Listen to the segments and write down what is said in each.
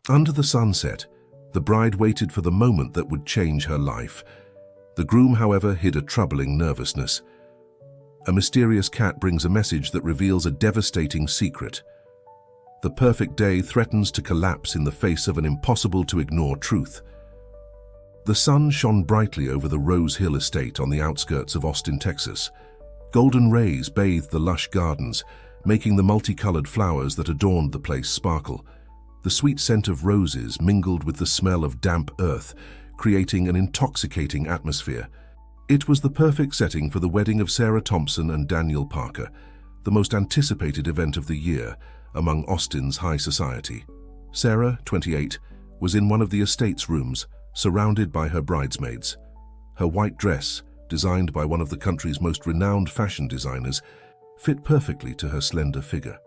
Under the sunset, the bride waited for the moment that would change her life. The groom, however, hid a troubling nervousness. A mysterious cat brings a message that reveals a devastating secret. The perfect day threatens to collapse in the face of an impossible-to-ignore truth. The sun shone brightly over the Rose Hill estate on the outskirts of Austin, Texas. Golden rays bathed the lush gardens, making the multicolored flowers that adorned the place sparkle. The sweet scent of roses mingled with the smell of damp earth, creating an intoxicating atmosphere. It was the perfect setting for the wedding of Sarah Thompson and Daniel Parker, the most anticipated event of the year among Austin's high society. Sarah, 28, was in one of the estate's rooms, surrounded by her bridesmaids. Her white dress, designed by one of the country's most renowned fashion designers, fit perfectly to her slender figure.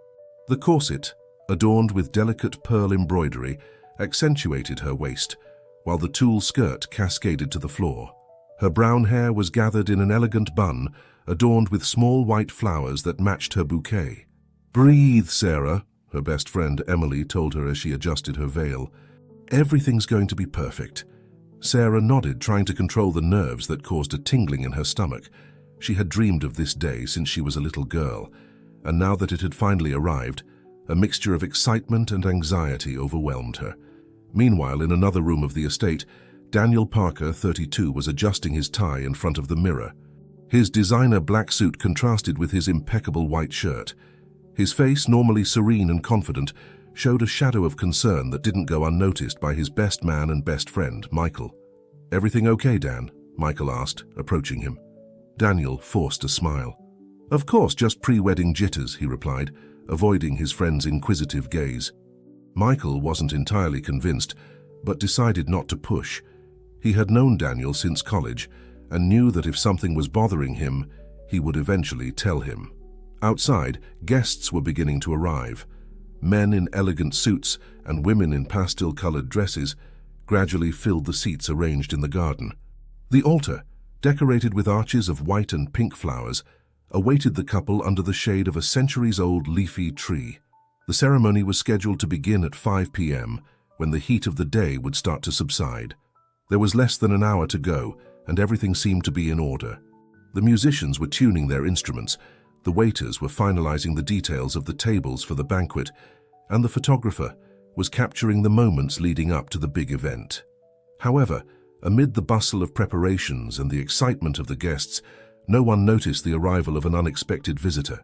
The corset, adorned with delicate pearl embroidery, accentuated her waist, while the tulle skirt cascaded to the floor. Her brown hair was gathered in an elegant bun, adorned with small white flowers that matched her bouquet. "Breathe, Sarah," her best friend Emily told her as she adjusted her veil. "Everything's going to be perfect." Sarah nodded, trying to control the nerves that caused a tingling in her stomach. She had dreamed of this day since she was a little girl, and now that it had finally arrived, a mixture of excitement and anxiety overwhelmed her. Meanwhile, in another room of the estate, Daniel Parker, 32, was adjusting his tie in front of the mirror. His designer black suit contrasted with his impeccable white shirt. His face, normally serene and confident, showed a shadow of concern that didn't go unnoticed by his best man and best friend, Michael. "Everything okay, Dan?" Michael asked, approaching him. Daniel forced a smile. "Of course, just pre-wedding jitters," he replied, avoiding his friend's inquisitive gaze. Michael wasn't entirely convinced, but decided not to push. He had known Daniel since college and knew that if something was bothering him, he would eventually tell him. Outside, guests were beginning to arrive. Men in elegant suits and women in pastel-colored dresses gradually filled the seats arranged in the garden. The altar, decorated with arches of white and pink flowers, awaited the couple under the shade of a centuries-old leafy tree. The ceremony was scheduled to begin at 5 p.m., when the heat of the day would start to subside. There was less than an hour to go, and everything seemed to be in order. The musicians were tuning their instruments, the waiters were finalizing the details of the tables for the banquet, and the photographer was capturing the moments leading up to the big event. However, amid the bustle of preparations and the excitement of the guests, no one noticed the arrival of an unexpected visitor.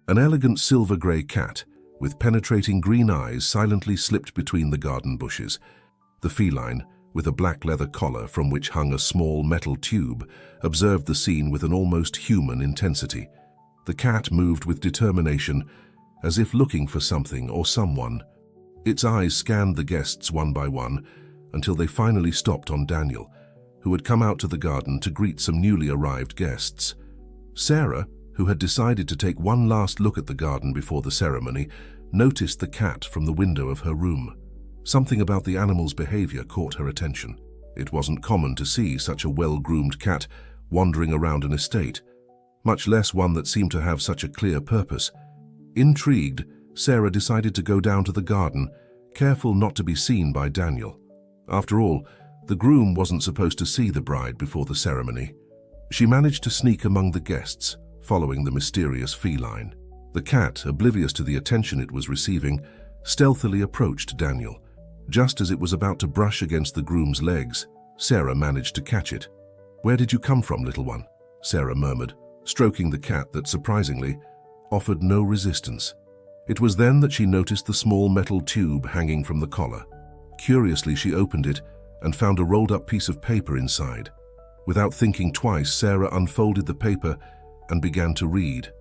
An elegant silver-gray cat, with penetrating green eyes, silently slipped between the garden bushes. The feline, with a black leather collar from which hung a small metal tube, observed the scene with an almost human intensity. The cat moved with determination, as if looking for something or someone. Its eyes scanned the guests one by one, until they finally stopped on Daniel, who had come out to the garden to greet some newly arrived guests. Sarah, who had decided to take one last look at the garden before the ceremony, noticed the cat from the window of her room. Something about the animal's behavior caught her attention. It wasn't common to see such a well-groomed cat wandering around an estate, much less one that seemed to have such a clear purpose. Intrigued, Sarah decided to go down to the garden, careful not to be seen by Daniel. After all, the groom wasn't supposed to see the bride before the ceremony. She managed to sneak among the guests, following the mysterious feline. The cat, oblivious to the attention it was receiving, stealthily approached Daniel. Just as it was about to brush against the groom's legs, Sarah managed to catch it. "Where did you come from, little one?" Sarah murmured, stroking the cat that, surprisingly, offered no resistance. It was then that she noticed the small metal tube hanging from the collar. Curiously, she opened it and found a rolled-up piece of paper inside. Without thinking twice, Sarah unfolded the paper and began to read.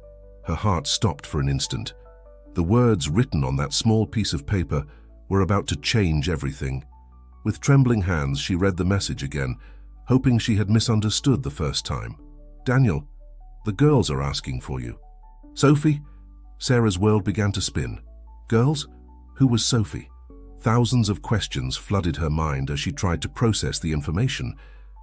Her heart stopped for an instant. The words written on that small piece of paper were about to change everything. With trembling hands, she read the message again, hoping she had misunderstood the first time. "Daniel, the girls are asking for you." "Sophie?" Sarah's world began to spin. Girls? Who was Sophie? Thousands of questions flooded her mind as she tried to process the information.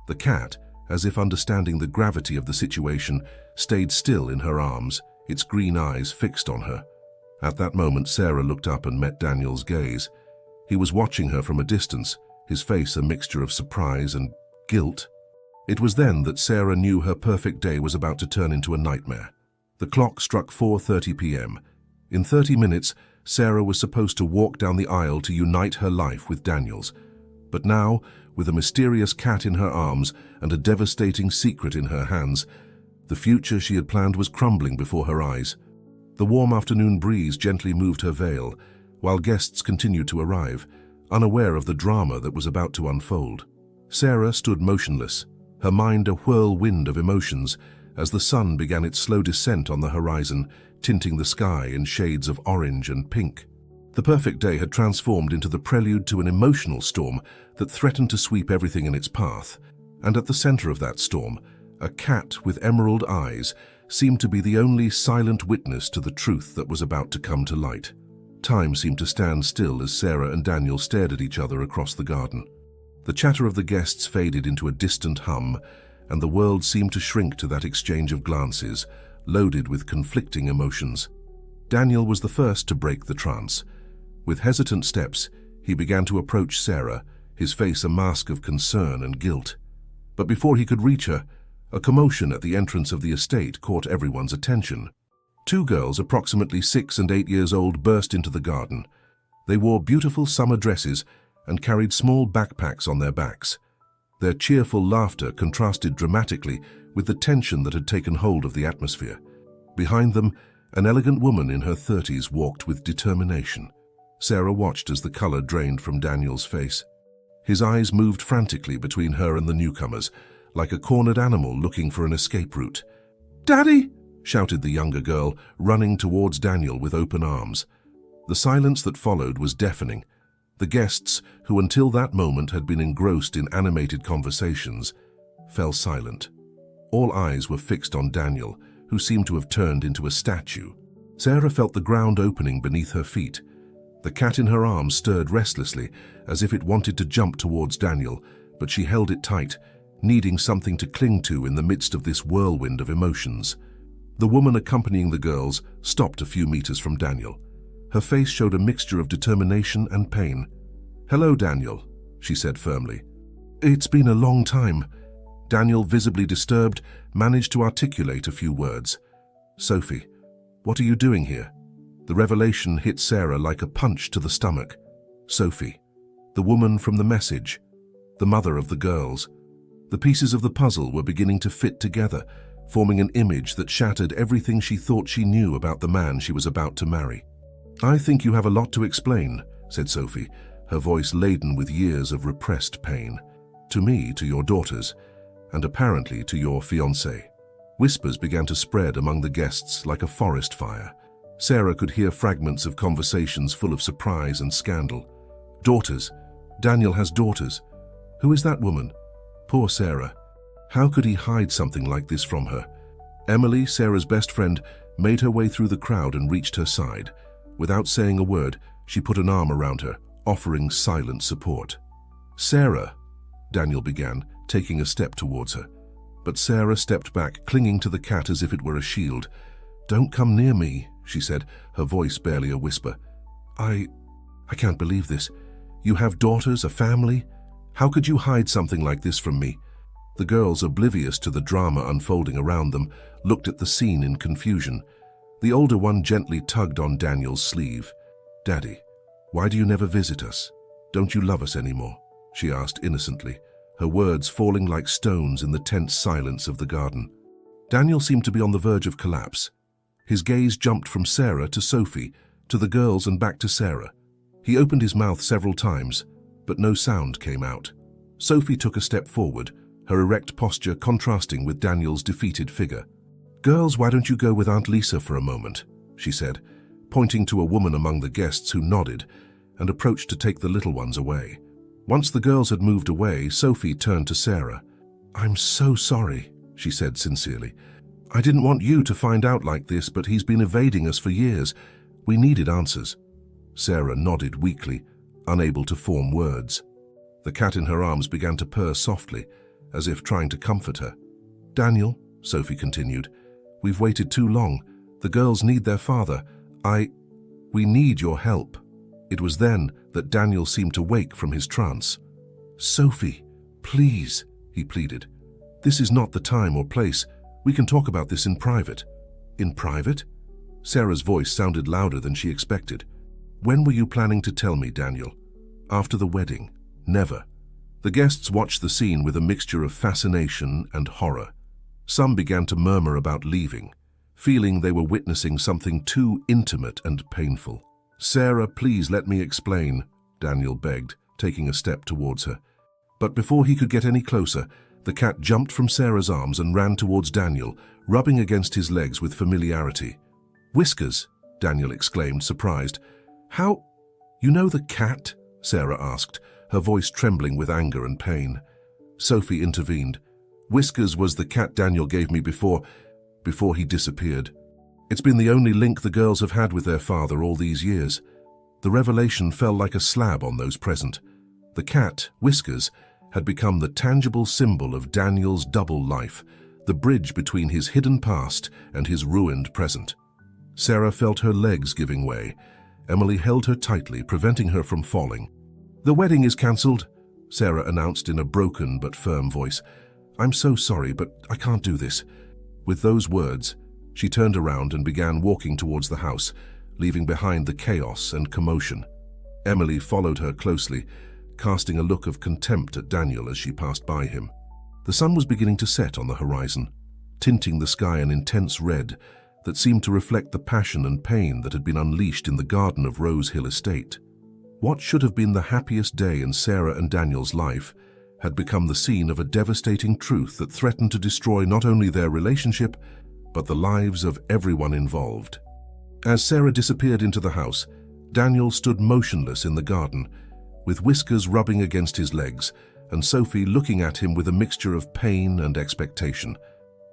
The cat, as if understanding the gravity of the situation, stayed still in her arms, its green eyes fixed on her. At that moment, Sarah looked up and met Daniel's gaze. He was watching her from a distance, his face a mixture of surprise and guilt. It was then that Sarah knew her perfect day was about to turn into a nightmare. The clock struck 4:30 p.m. In 30 minutes, Sarah was supposed to walk down the aisle to unite her life with Daniel's. But now, with a mysterious cat in her arms and a devastating secret in her hands, the future she had planned was crumbling before her eyes. The warm afternoon breeze gently moved her veil, while guests continued to arrive, unaware of the drama that was about to unfold. Sarah stood motionless, her mind a whirlwind of emotions, as the sun began its slow descent on the horizon, tinting the sky in shades of orange and pink. The perfect day had transformed into the prelude to an emotional storm that threatened to sweep everything in its path, and at the center of that storm, a cat with emerald eyes seemed to be the only silent witness to the truth that was about to come to light. Time seemed to stand still as Sarah and Daniel stared at each other across the garden. The chatter of the guests faded into a distant hum, and the world seemed to shrink to that exchange of glances, loaded with conflicting emotions. Daniel was the first to break the trance. With hesitant steps, he began to approach Sarah, his face a mask of concern and guilt. But before he could reach her, a commotion at the entrance of the estate caught everyone's attention. Two girls, approximately 6 and 8 years old, burst into the garden. They wore beautiful summer dresses and carried small backpacks on their backs. Their cheerful laughter contrasted dramatically with the tension that had taken hold of the atmosphere. Behind them, an elegant woman in her 30s walked with determination. Sarah watched as the color drained from Daniel's face. His eyes moved frantically between her and the newcomers, like a cornered animal looking for an escape route. "Daddy!" shouted the younger girl, running towards Daniel with open arms. The silence that followed was deafening. The guests, who until that moment had been engrossed in animated conversations, fell silent. All eyes were fixed on Daniel, who seemed to have turned into a statue. Sarah felt the ground opening beneath her feet. The cat in her arms stirred restlessly, as if it wanted to jump towards Daniel, but she held it tight, needing something to cling to in the midst of this whirlwind of emotions. The woman accompanying the girls stopped a few meters from Daniel. Her face showed a mixture of determination and pain. "Hello, Daniel," she said firmly. "It's been a long time." Daniel, visibly disturbed, managed to articulate a few words. "Sophie, what are you doing here?" The revelation hit Sarah like a punch to the stomach. Sophie, the woman from the message, the mother of the girls. The pieces of the puzzle were beginning to fit together, forming an image that shattered everything she thought she knew about the man she was about to marry. "I think you have a lot to explain," said Sophie, her voice laden with years of repressed pain. "To me, to your daughters, and apparently to your fiancé." Whispers began to spread among the guests like a forest fire. Sarah could hear fragments of conversations full of surprise and scandal. "Daughters. Daniel has daughters. Who is that woman? Poor Sarah. How could he hide something like this from her?" Emily, Sarah's best friend, made her way through the crowd and reached her side. Without saying a word, she put an arm around her, offering silent support. "Sarah," Daniel began, taking a step towards her. But Sarah stepped back, clinging to the cat as if it were a shield. "Don't come near me," she said, her voice barely a whisper. I can't believe this. You have daughters, a family? How could you hide something like this from me?" The girls, oblivious to the drama unfolding around them, looked at the scene in confusion. The older one gently tugged on Daniel's sleeve. "Daddy, why do you never visit us? Don't you love us anymore?" she asked innocently, her words falling like stones in the tense silence of the garden. Daniel seemed to be on the verge of collapse. His gaze jumped from Sarah to Sophie, to the girls and back to Sarah. He opened his mouth several times, but no sound came out. Sophie took a step forward, her erect posture contrasting with Daniel's defeated figure. "Girls, why don't you go with Aunt Lisa for a moment?" she said, pointing to a woman among the guests who nodded and approached to take the little ones away. Once the girls had moved away, Sophie turned to Sarah. "I'm so sorry," she said sincerely. "I didn't want you to find out like this, but he's been evading us for years. We needed answers." Sarah nodded weakly, unable to form words. The cat in her arms began to purr softly, as if trying to comfort her. "Daniel," Sophie continued, "we've waited too long. The girls need their father. We need your help." It was then that that Daniel seemed to wake from his trance. "Sophie, please," he pleaded. "This is not the time or place. We can talk about this in private." "In private?" Sarah's voice sounded louder than she expected. "When were you planning to tell me, Daniel?" "After the wedding." "Never." The guests watched the scene with a mixture of fascination and horror. Some began to murmur about leaving, feeling they were witnessing something too intimate and painful. "Sarah, please let me explain," Daniel begged, taking a step towards her. But before he could get any closer, the cat jumped from Sarah's arms and ran towards Daniel, rubbing against his legs with familiarity. "Whiskers!" Daniel exclaimed, surprised. "How? You know the cat?" Sarah asked, her voice trembling with anger and pain. Sophie intervened. "Whiskers was the cat Daniel gave me before he disappeared. It's been the only link the girls have had with their father all these years." The revelation fell like a slab on those present. The cat, Whiskers, had become the tangible symbol of Daniel's double life, the bridge between his hidden past and his ruined present. Sarah felt her legs giving way. Emily held her tightly, preventing her from falling. "The wedding is cancelled," Sarah announced in a broken but firm voice. "I'm so sorry, but I can't do this." With those words, she turned around and began walking towards the house, leaving behind the chaos and commotion. Emily followed her closely, casting a look of contempt at Daniel as she passed by him. The sun was beginning to set on the horizon, tinting the sky an intense red that seemed to reflect the passion and pain that had been unleashed in the garden of Rose Hill Estate. What should have been the happiest day in Sarah and Daniel's life had become the scene of a devastating truth that threatened to destroy not only their relationship, but the lives of everyone involved. As Sarah disappeared into the house, Daniel stood motionless in the garden, with Whiskers rubbing against his legs, and Sophie looking at him with a mixture of pain and expectation.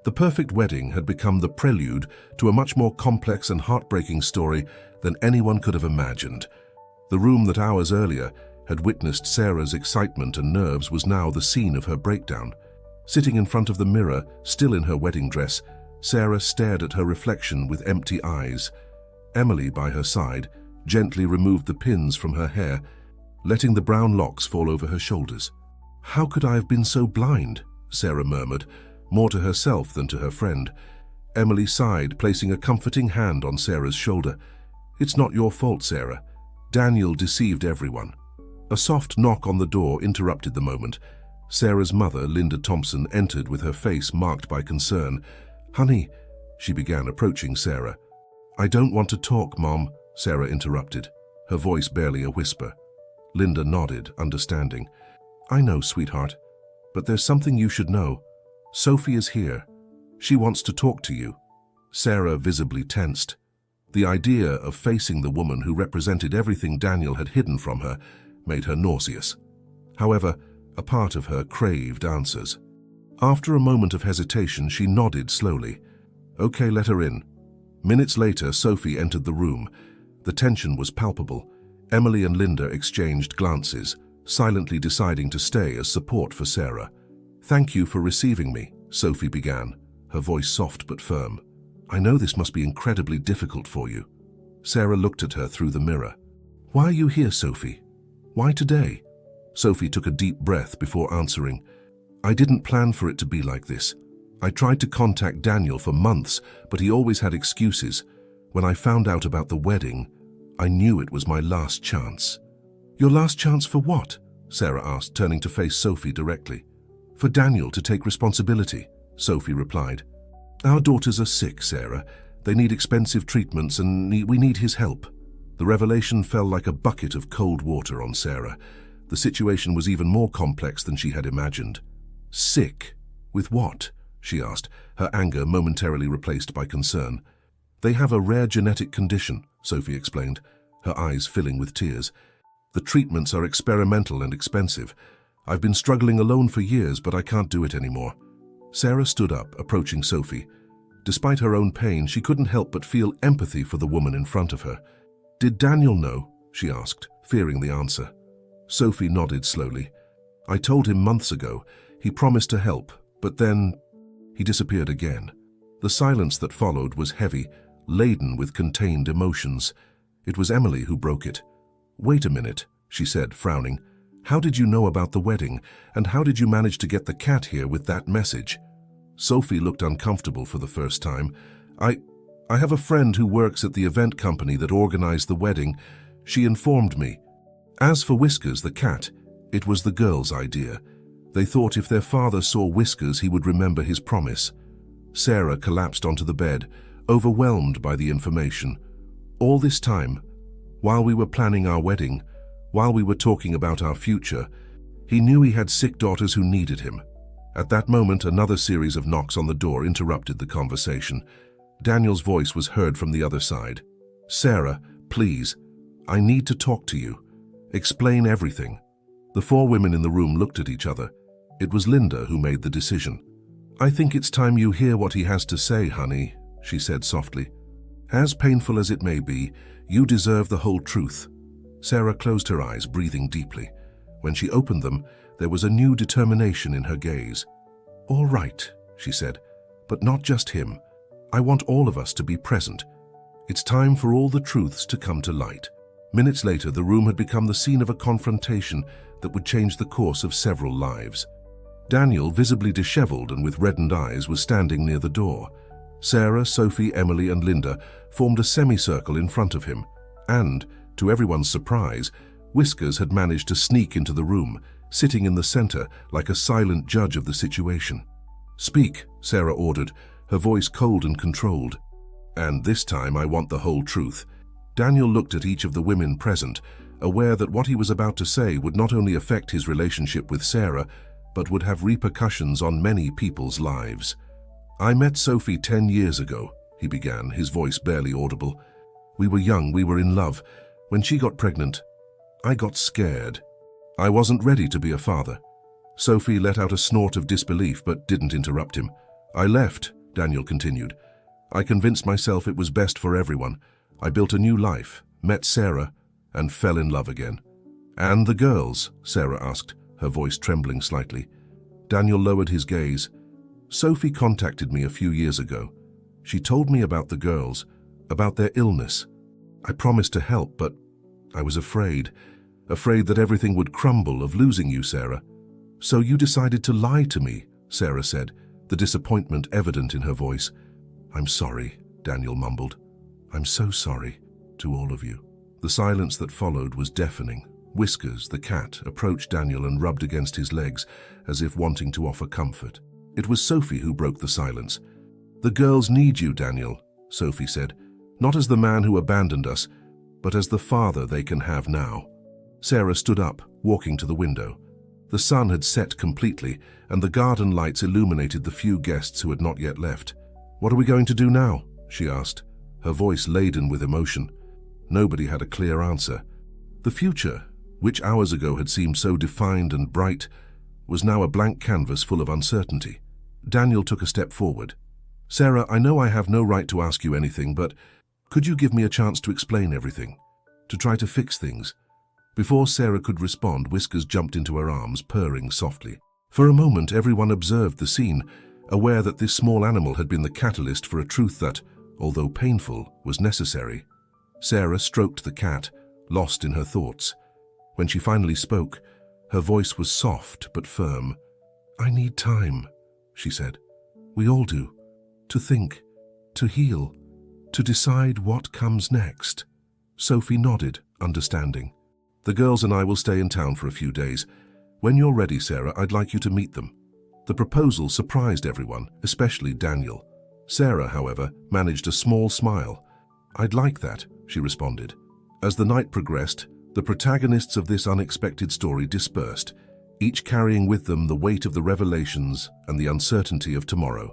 The perfect wedding had become the prelude to a much more complex and heartbreaking story than anyone could have imagined. The room that hours earlier had witnessed Sarah's excitement and nerves was now the scene of her breakdown. Sitting in front of the mirror, still in her wedding dress, Sarah stared at her reflection with empty eyes. Emily, by her side, gently removed the pins from her hair, letting the brown locks fall over her shoulders. "How could I have been so blind?" Sarah murmured, more to herself than to her friend. Emily sighed, placing a comforting hand on Sarah's shoulder. "It's not your fault, Sarah. Daniel deceived everyone." A soft knock on the door interrupted the moment. Sarah's mother, Linda Thompson, entered with her face marked by concern. "Honey," she began, approaching Sarah. "I don't want to talk, Mom," Sarah interrupted, her voice barely a whisper. Linda nodded, understanding. "I know, sweetheart, but there's something you should know. Sophie is here. She wants to talk to you." Sarah visibly tensed. The idea of facing the woman who represented everything Daniel had hidden from her made her nauseous. However, a part of her craved answers. After a moment of hesitation, she nodded slowly. "Okay, let her in." Minutes later, Sophie entered the room. The tension was palpable. Emily and Linda exchanged glances, silently deciding to stay as support for Sarah. "Thank you for receiving me," Sophie began, her voice soft but firm. "I know this must be incredibly difficult for you." Sarah looked at her through the mirror. "Why are you here, Sophie? Why today?" Sophie took a deep breath before answering. "I didn't plan for it to be like this. I tried to contact Daniel for months, but he always had excuses. When I found out about the wedding, I knew it was my last chance." "Your last chance for what?" Sarah asked, turning to face Sophie directly. "For Daniel to take responsibility," Sophie replied. "Our daughters are sick, Sarah. They need expensive treatments and we need his help." The revelation fell like a bucket of cold water on Sarah. The situation was even more complex than she had imagined. "Sick? With what?" she asked, her anger momentarily replaced by concern. "They have a rare genetic condition," Sophie explained, her eyes filling with tears. "The treatments are experimental and expensive. I've been struggling alone for years, but I can't do it anymore." Sarah stood up, approaching Sophie. Despite her own pain, she couldn't help but feel empathy for the woman in front of her. "Did Daniel know?" she asked, fearing the answer. Sophie nodded slowly. "I told him months ago. He promised to help, but then he disappeared again." The silence that followed was heavy, laden with contained emotions. It was Emily who broke it. "Wait a minute," she said, frowning. "How did you know about the wedding, and how did you manage to get the cat here with that message?" Sophie looked uncomfortable for the first time. I have a friend who works at the event company that organized the wedding. She informed me. As for Whiskers the cat, it was the girls' idea. They thought if their father saw Whiskers, he would remember his promise. Sarah collapsed onto the bed, overwhelmed by the information. All this time, while we were planning our wedding, while we were talking about our future, he knew he had sick daughters who needed him. At that moment, another series of knocks on the door interrupted the conversation. Daniel's voice was heard from the other side. "Sarah, please, I need to talk to you. Explain everything." The four women in the room looked at each other. It was Linda who made the decision. "I think it's time you hear what he has to say, honey," she said softly. "As painful as it may be, you deserve the whole truth." Sarah closed her eyes, breathing deeply. When she opened them, there was a new determination in her gaze. "All right," she said, "but not just him. I want all of us to be present. It's time for all the truths to come to light." Minutes later, the room had become the scene of a confrontation that would change the course of several lives. Daniel, visibly disheveled and with reddened eyes, was standing near the door. Sarah, Sophie, Emily, and Linda formed a semicircle in front of him, and, to everyone's surprise, Whiskers had managed to sneak into the room, sitting in the center like a silent judge of the situation. "Speak," Sarah ordered, her voice cold and controlled. "And this time I want the whole truth." Daniel looked at each of the women present, aware that what he was about to say would not only affect his relationship with Sarah, but would have repercussions on many people's lives. "I met Sophie 10 years ago," he began, his voice barely audible. "We were young, we were in love. When she got pregnant, I got scared. I wasn't ready to be a father." Sophie let out a snort of disbelief but didn't interrupt him. "I left," Daniel continued. "I convinced myself it was best for everyone. I built a new life, met Sarah, and fell in love again." "And the girls?" Sarah asked, her voice trembling slightly. Daniel lowered his gaze. "Sophie contacted me a few years ago. She told me about the girls, about their illness. I promised to help, but I was afraid that everything would crumble, of losing you, Sarah. So you decided to lie to me," Sarah said, the disappointment evident in her voice. "I'm sorry," Daniel mumbled. "I'm so sorry to all of you." The silence that followed was deafening. Whiskers, the cat, approached Daniel and rubbed against his legs, as if wanting to offer comfort. It was Sophie who broke the silence. "The girls need you, Daniel," Sophie said, "not as the man who abandoned us, but as the father they can have now." Sarah stood up, walking to the window. The sun had set completely, and the garden lights illuminated the few guests who had not yet left. "What are we going to do now?" she asked, her voice laden with emotion. Nobody had a clear answer. The future, which hours ago had seemed so defined and bright, was now a blank canvas full of uncertainty. Daniel took a step forward. "Sarah, I know I have no right to ask you anything, but could you give me a chance to explain everything? To try to fix things?" Before Sarah could respond, Whiskers jumped into her arms, purring softly. For a moment, everyone observed the scene, aware that this small animal had been the catalyst for a truth that, although painful, was necessary. Sarah stroked the cat, lost in her thoughts. When she finally spoke, her voice was soft but firm. "I need time," she said. "We all do. To think, to heal, to decide what comes next." Sophie nodded, understanding. "The girls and I will stay in town for a few days. When you're ready, Sarah, I'd like you to meet them." The proposal surprised everyone, especially Daniel. Sarah, however, managed a small smile. "I'd like that," she responded. As the night progressed, the protagonists of this unexpected story dispersed, each carrying with them the weight of the revelations and the uncertainty of tomorrow.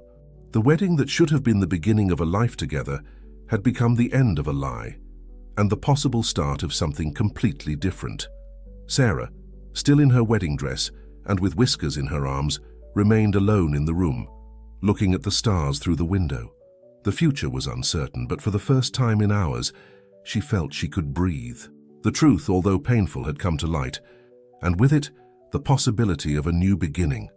The wedding that should have been the beginning of a life together had become the end of a lie, and the possible start of something completely different. Sarah, still in her wedding dress and with Whiskers in her arms, remained alone in the room, looking at the stars through the window. The future was uncertain, but for the first time in hours, she felt she could breathe. The truth, although painful, had come to light, and with it, the possibility of a new beginning.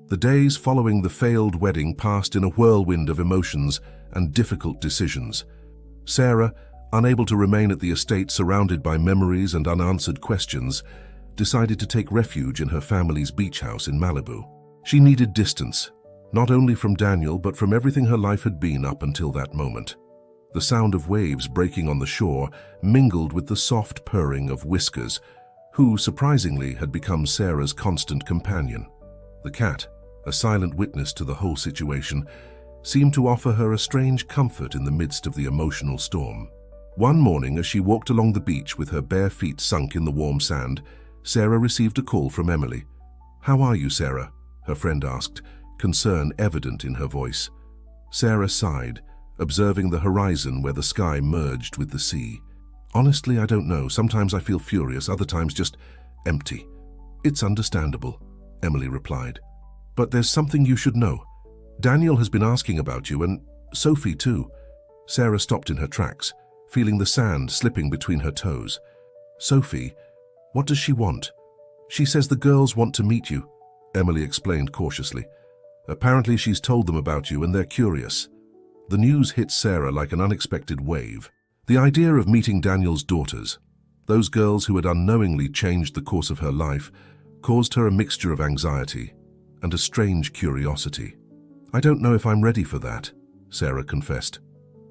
The days following the failed wedding passed in a whirlwind of emotions and difficult decisions. Sarah, unable to remain at the estate surrounded by memories and unanswered questions, decided to take refuge in her family's beach house in Malibu. She needed distance, not only from Daniel but from everything her life had been up until that moment. The sound of waves breaking on the shore mingled with the soft purring of Whiskers, who, surprisingly, had become Sarah's constant companion. The cat, a silent witness to the whole situation, seemed to offer her a strange comfort in the midst of the emotional storm. One morning, as she walked along the beach with her bare feet sunk in the warm sand, Sarah received a call from Emily. "How are you, Sarah?" her friend asked, concern evident in her voice. Sarah sighed, observing the horizon where the sky merged with the sea. "Honestly, I don't know. Sometimes I feel furious, other times just empty." "It's understandable," Emily replied. "But there's something you should know. Daniel has been asking about you, and Sophie too." Sarah stopped in her tracks, feeling the sand slipping between her toes. "Sophie? What does she want?" "She says the girls want to meet you," Emily explained cautiously. "Apparently she's told them about you and they're curious." The news hit Sarah like an unexpected wave. The idea of meeting Daniel's daughters, those girls who had unknowingly changed the course of her life, caused her a mixture of anxiety and a strange curiosity. "I don't know if I'm ready for that," Sarah confessed.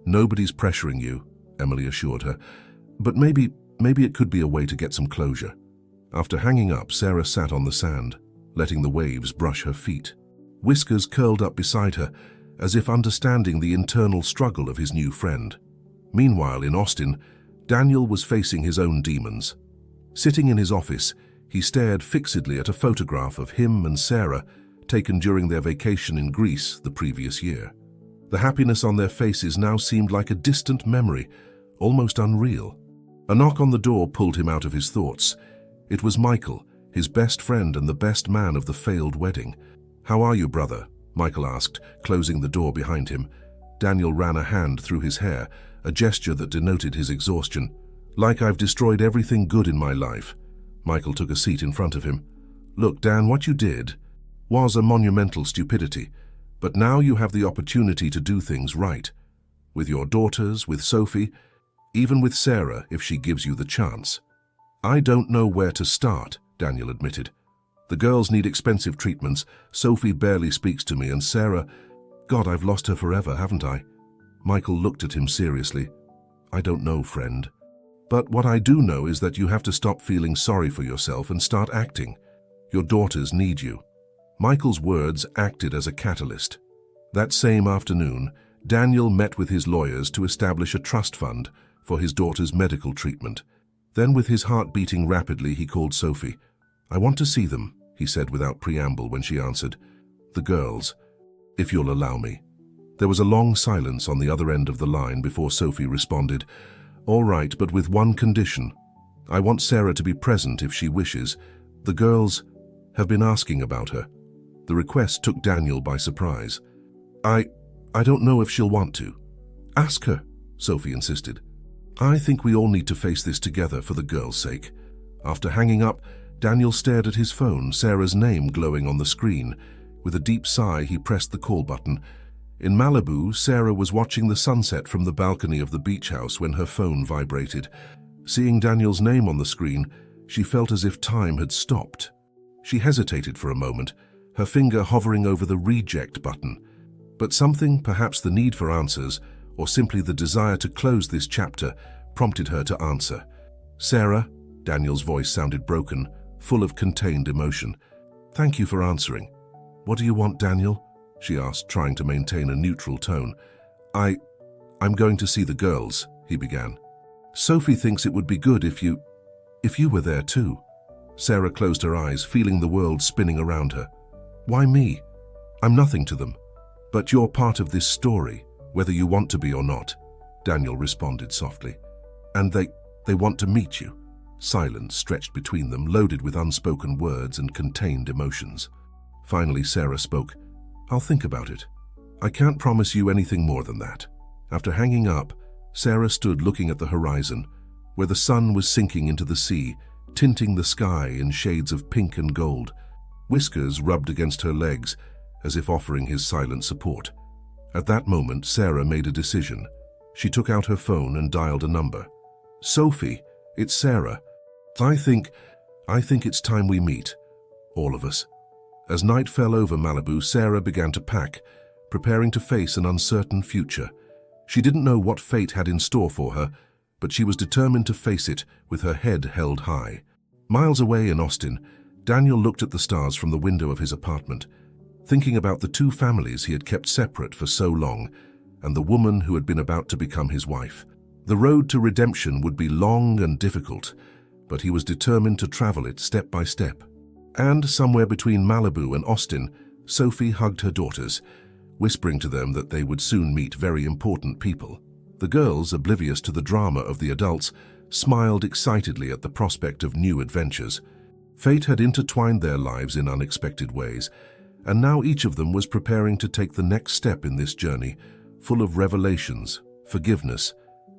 "Nobody's pressuring you," Emily assured her, "but maybe it could be a way to get some closure." After hanging up, Sarah sat on the sand, letting the waves brush her feet. Whiskers curled up beside her, as if understanding the internal struggle of his new friend. Meanwhile, in Austin, Daniel was facing his own demons. Sitting in his office, he stared fixedly at a photograph of him and Sarah taken during their vacation in Greece the previous year. The happiness on their faces now seemed like a distant memory, almost unreal. A knock on the door pulled him out of his thoughts. It was Michael, his best friend and the best man of the failed wedding. "How are you, brother?" Michael asked, closing the door behind him. Daniel ran a hand through his hair, a gesture that denoted his exhaustion. "Like I've destroyed everything good in my life." Michael took a seat in front of him. "Look, Dan, what you did was a monumental stupidity, but now you have the opportunity to do things right. With your daughters, with Sophie, even with Sarah if she gives you the chance." "I don't know where to start," Daniel admitted. "The girls need expensive treatments, Sophie barely speaks to me, and Sarah, God, I've lost her forever, haven't I?" Michael looked at him seriously. "I don't know, friend. But what I do know is that you have to stop feeling sorry for yourself and start acting. Your daughters need you." Michael's words acted as a catalyst. That same afternoon, Daniel met with his lawyers to establish a trust fund for his daughter's medical treatment. Then, with his heart beating rapidly, he called Sophie. "I want to see them," he said without preamble when she answered. "The girls, if you'll allow me." There was a long silence on the other end of the line before Sophie responded, "All right, but with one condition. I want Sarah to be present if she wishes. The girls have been asking about her." The request took Daniel by surprise. I don't know if she'll want to." "Ask her," Sophie insisted. "I think we all need to face this together for the girls' sake." After hanging up, Daniel stared at his phone, Sarah's name glowing on the screen. With a deep sigh, he pressed the call button. In Malibu, Sarah was watching the sunset from the balcony of the beach house when her phone vibrated. Seeing Daniel's name on the screen, she felt as if time had stopped. She hesitated for a moment, her finger hovering over the reject button. But something, perhaps the need for answers, or simply the desire to close this chapter, prompted her to answer. "Sarah," Daniel's voice sounded broken, full of contained emotion. "Thank you for answering." "What do you want, Daniel?" she asked, trying to maintain a neutral tone. I'm going to see the girls," he began. "Sophie thinks it would be good if you were there too." Sarah closed her eyes, feeling the world spinning around her. "Why me? I'm nothing to them. But you're part of this story, whether you want to be or not," Daniel responded softly. "And they want to meet you." Silence stretched between them, loaded with unspoken words and contained emotions. Finally, Sarah spoke. "I'll think about it. I can't promise you anything more than that." After hanging up, Sarah stood looking at the horizon, where the sun was sinking into the sea, tinting the sky in shades of pink and gold. Whiskers rubbed against her legs, as if offering his silent support. At that moment, Sarah made a decision. She took out her phone and dialed a number. "Sophie, it's Sarah. I think it's time we meet, all of us. As night fell over Malibu, Sarah began to pack, preparing to face an uncertain future. She didn't know what fate had in store for her, but she was determined to face it with her head held high. Miles away in Austin, Daniel looked at the stars from the window of his apartment, thinking about the two families he had kept separate for so long, and the woman who had been about to become his wife. The road to redemption would be long and difficult, but he was determined to travel it step by step. And somewhere between Malibu and Austin, Sophie hugged her daughters, whispering to them that they would soon meet very important people. The girls, oblivious to the drama of the adults, smiled excitedly at the prospect of new adventures. Fate had intertwined their lives in unexpected ways, and now each of them was preparing to take the next step in this journey, full of revelations, forgiveness,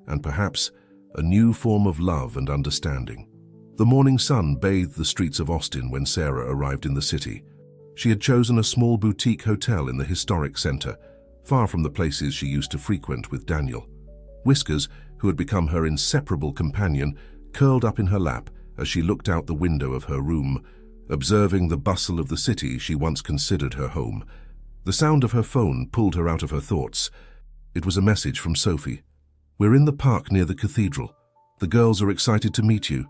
and perhaps a new form of love and understanding. The morning sun bathed the streets of Austin when Sarah arrived in the city. She had chosen a small boutique hotel in the historic center, far from the places she used to frequent with Daniel. Whiskers, who had become her inseparable companion, curled up in her lap as she looked out the window of her room, observing the bustle of the city she once considered her home. The sound of her phone pulled her out of her thoughts. It was a message from Sophie. "We're in the park near the cathedral. The girls are excited to meet you."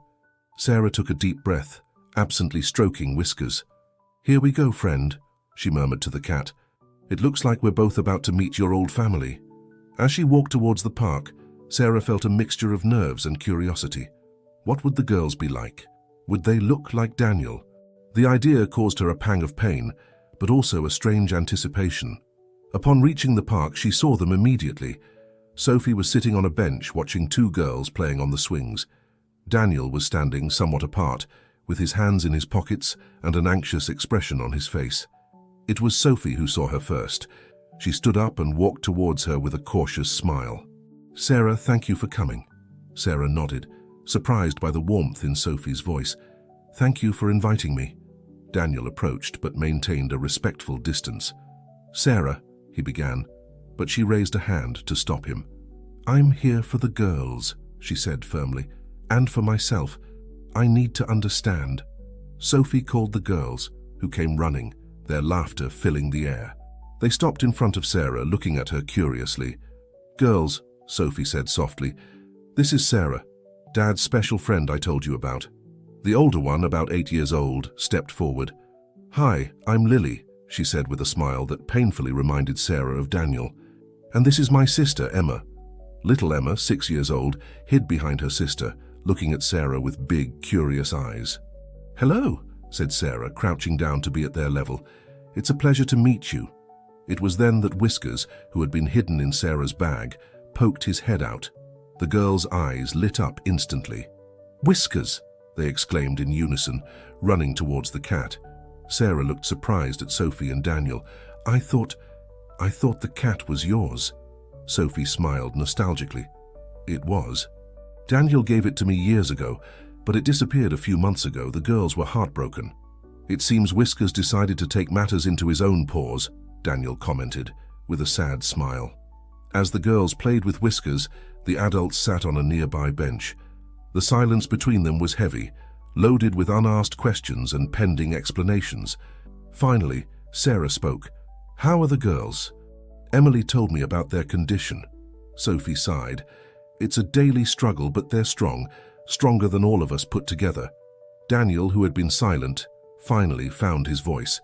Sarah took a deep breath, absently stroking Whiskers. "Here we go, friend," she murmured to the cat. "It looks like we're both about to meet your old family." As she walked towards the park, Sarah felt a mixture of nerves and curiosity. What would the girls be like? Would they look like Daniel? The idea caused her a pang of pain, but also a strange anticipation. Upon reaching the park, she saw them immediately. Sophie was sitting on a bench watching two girls playing on the swings. Daniel was standing somewhat apart, with his hands in his pockets and an anxious expression on his face. It was Sophie who saw her first. She stood up and walked towards her with a cautious smile. "Sarah, thank you for coming." Sarah nodded, surprised by the warmth in Sophie's voice. "Thank you for inviting me." Daniel approached but maintained a respectful distance. "Sarah," he began, but she raised a hand to stop him. "I'm here for the girls," she said firmly, "and for myself. I need to understand." Sophie called the girls, who came running, their laughter filling the air. They stopped in front of Sarah, looking at her curiously. "Girls," Sophie said softly, "this is Sarah, Dad's special friend I told you about." The older one, about 8 years old, stepped forward. "Hi, I'm Lily," she said with a smile that painfully reminded Sarah of Daniel. "And this is my sister, Emma." Little Emma, 6 years old, hid behind her sister, looking at Sarah with big, curious eyes. "Hello," said Sarah, crouching down to be at their level. "It's a pleasure to meet you." It was then that Whiskers, who had been hidden in Sarah's bag, poked his head out. The girls' eyes lit up instantly. "Whiskers!" they exclaimed in unison, running towards the cat. Sarah looked surprised at Sophie and Daniel. I thought the cat was yours." Sophie smiled nostalgically. "It was. Daniel gave it to me years ago, but it disappeared a few months ago. The girls were heartbroken." "It seems Whiskers decided to take matters into his own paws," Daniel commented, with a sad smile. As the girls played with Whiskers, the adults sat on a nearby bench. The silence between them was heavy, loaded with unasked questions and pending explanations. Finally, Sarah spoke. "How are the girls?" "Emily told me about their condition." Sophie sighed. "It's a daily struggle, but they're strong, stronger than all of us put together." Daniel, who had been silent, finally found his voice.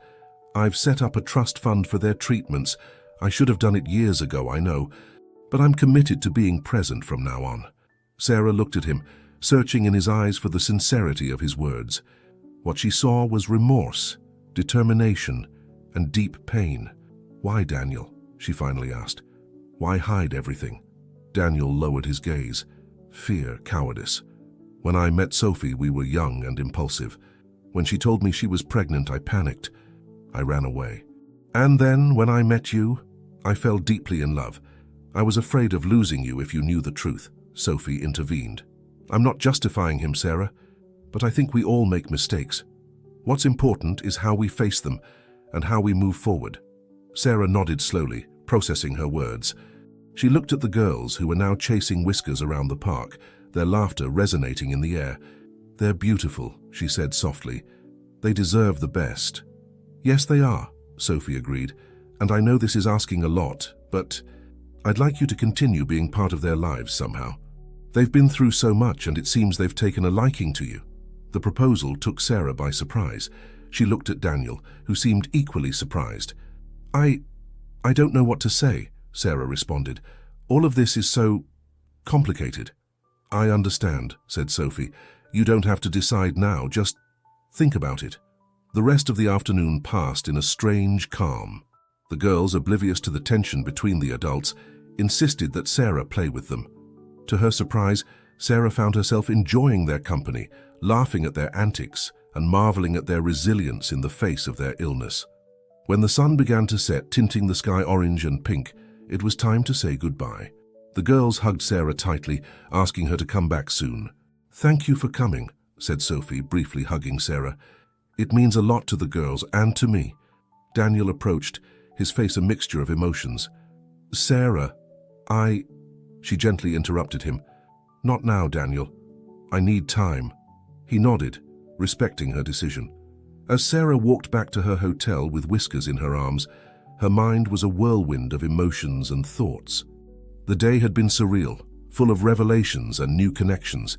"I've set up a trust fund for their treatments. I should have done it years ago, I know, but I'm committed to being present from now on." Sarah looked at him, searching in his eyes for the sincerity of his words. What she saw was remorse, determination, and deep pain. "Why, Daniel?" she finally asked. "Why hide everything?" Daniel lowered his gaze. "Fear, cowardice. When I met Sophie, we were young and impulsive. When she told me she was pregnant, I panicked. I ran away. And then, when I met you, I fell deeply in love. I was afraid of losing you if you knew the truth." Sophie intervened. "I'm not justifying him, Sarah, but I think we all make mistakes. What's important is how we face them and how we move forward." Sarah nodded slowly, processing her words. She looked at the girls, who were now chasing Whiskers around the park, their laughter resonating in the air. "They're beautiful," she said softly. "They deserve the best." "Yes, they are," Sophie agreed. "And I know this is asking a lot, but I'd like you to continue being part of their lives somehow. They've been through so much, and it seems they've taken a liking to you." The proposal took Sarah by surprise. She looked at Daniel, who seemed equally surprised. I don't know what to say," Sarah responded. "All of this is so complicated." "I understand," said Sophie. "You don't have to decide now, just think about it." The rest of the afternoon passed in a strange calm. The girls, oblivious to the tension between the adults, insisted that Sarah play with them. To her surprise, Sarah found herself enjoying their company, laughing at their antics and marveling at their resilience in the face of their illness. When the sun began to set, tinting the sky orange and pink, it was time to say goodbye. The girls hugged Sarah tightly, asking her to come back soon. "Thank you for coming," said Sophie, briefly hugging Sarah. "It means a lot to the girls and to me." Daniel approached, his face a mixture of emotions. "Sarah, She gently interrupted him. "Not now, Daniel. I need time." He nodded, respecting her decision. As Sarah walked back to her hotel with Whiskers in her arms, her mind was a whirlwind of emotions and thoughts. The day had been surreal, full of revelations and new connections.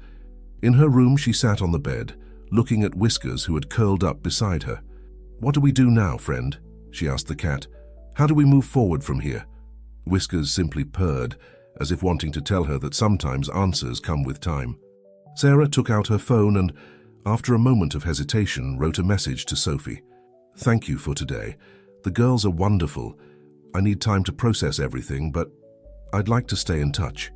In her room, she sat on the bed, looking at Whiskers, who had curled up beside her. "What do we do now, friend?" she asked the cat. "How do we move forward from here?" Whiskers simply purred, as if wanting to tell her that sometimes answers come with time. Sarah took out her phone and, after a moment of hesitation, wrote a message to Sophie. "Thank you for today. The girls are wonderful. I need time to process everything, but I'd like to stay in touch."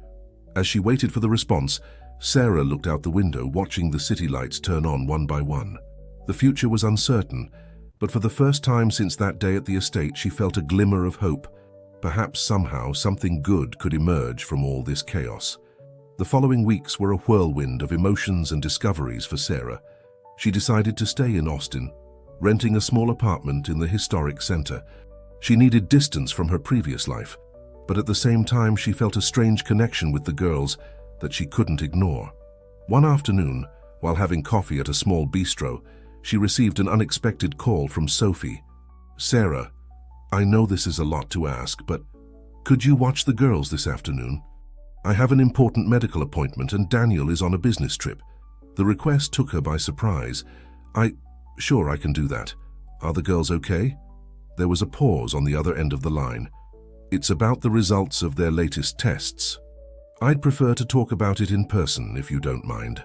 As she waited for the response, Sarah looked out the window, watching the city lights turn on one by one. The future was uncertain, but for the first time since that day at the estate, she felt a glimmer of hope. Perhaps somehow something good could emerge from all this chaos. The following weeks were a whirlwind of emotions and discoveries for Sarah. She decided to stay in Austin, renting a small apartment in the historic center. She needed distance from her previous life, but at the same time she felt a strange connection with the girls that she couldn't ignore. One afternoon, while having coffee at a small bistro, she received an unexpected call from Sophie. "Sarah, I know this is a lot to ask, but could you watch the girls this afternoon? I have an important medical appointment and Daniel is on a business trip." The request took her by surprise. Sure, I can do that. Are the girls okay?" There was a pause on the other end of the line. "It's about the results of their latest tests. I'd prefer to talk about it in person, if you don't mind."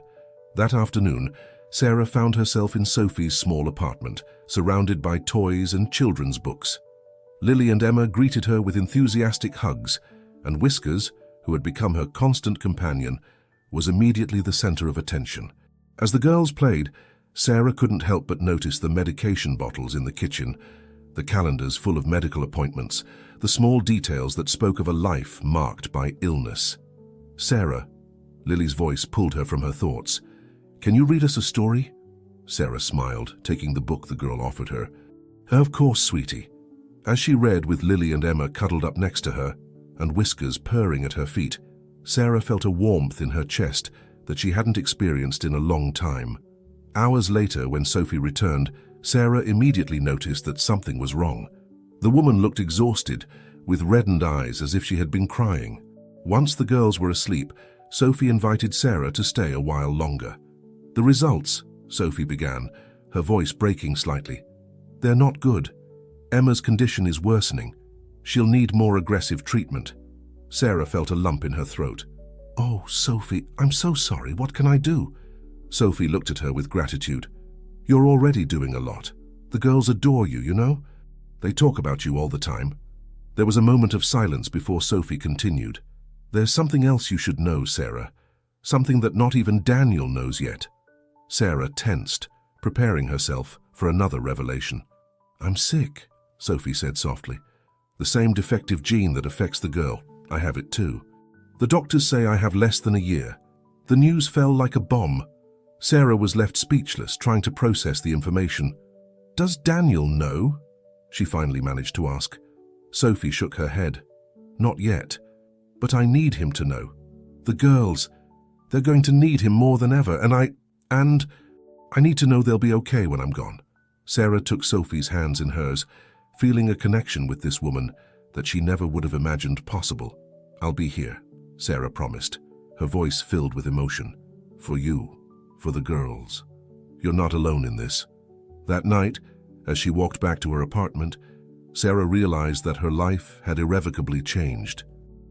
That afternoon, Sarah found herself in Sophie's small apartment, surrounded by toys and children's books. Lily and Emma greeted her with enthusiastic hugs, and Whiskers, who had become her constant companion, was immediately the center of attention. As the girls played, Sarah couldn't help but notice the medication bottles in the kitchen, the calendars full of medical appointments, the small details that spoke of a life marked by illness. "Sarah," Lily's voice pulled her from her thoughts. "Can you read us a story?" Sarah smiled, taking the book the girl offered her. "Of course, sweetie." As she read with Lily and Emma cuddled up next to her, and Whiskers purring at her feet, Sarah felt a warmth in her chest that she hadn't experienced in a long time. Hours later, when Sophie returned, Sarah immediately noticed that something was wrong. The woman looked exhausted, with reddened eyes as if she had been crying. Once the girls were asleep, Sophie invited Sarah to stay a while longer. "The results," Sophie began, her voice breaking slightly. "They're not good. Emma's condition is worsening. She'll need more aggressive treatment." Sarah felt a lump in her throat. "Oh, Sophie, I'm so sorry. What can I do?" Sophie looked at her with gratitude. "You're already doing a lot. The girls adore you, you know? They talk about you all the time." There was a moment of silence before Sophie continued. "There's something else you should know, Sarah. Something that not even Daniel knows yet." Sarah tensed, preparing herself for another revelation. "I'm sick," Sophie said softly. "The same defective gene that affects the girl. I have it too. The doctors say I have less than a year." The news fell like a bomb. Sarah was left speechless, trying to process the information. "Does Daniel know?" she finally managed to ask. Sophie shook her head. "Not yet. But I need him to know. The girls, they're going to need him more than ever, and I need to know they'll be okay when I'm gone. Sarah took Sophie's hands in hers, feeling a connection with this woman that she never would have imagined possible. I'll be here, Sarah promised, her voice filled with emotion. For you, for the girls. You're not alone in this. That night, as she walked back to her apartment, Sarah realized that her life had irrevocably changed.